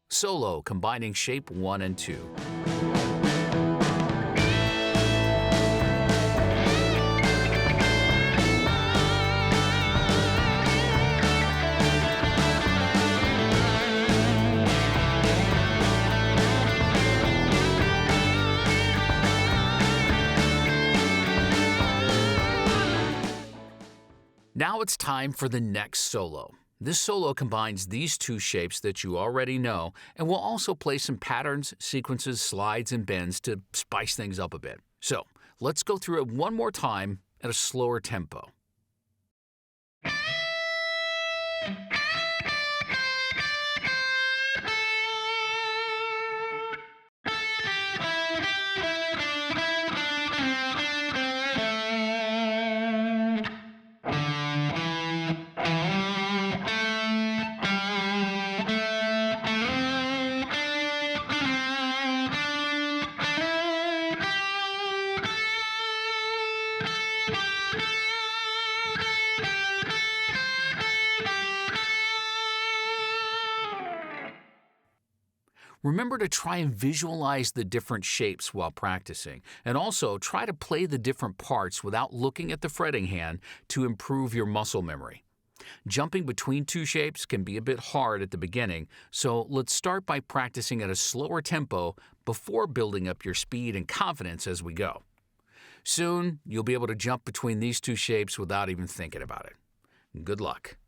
Solo, combining shape 1 and 2. Now it's time for the next solo. This solo combines these two shapes that you already know, and we'll also play some patterns, sequences, slides, and bends to spice things up a bit. So let's go through it one more time at a slower tempo. Remember to try and visualize the different shapes while practicing, and also try to play the different parts without looking at the fretting hand to improve your muscle memory. Jumping between two shapes can be a bit hard at the beginning, so let's start by practicing at a slower tempo before building up your speed and confidence as we go. Soon, you'll be able to jump between these two shapes without even thinking about it. Good luck.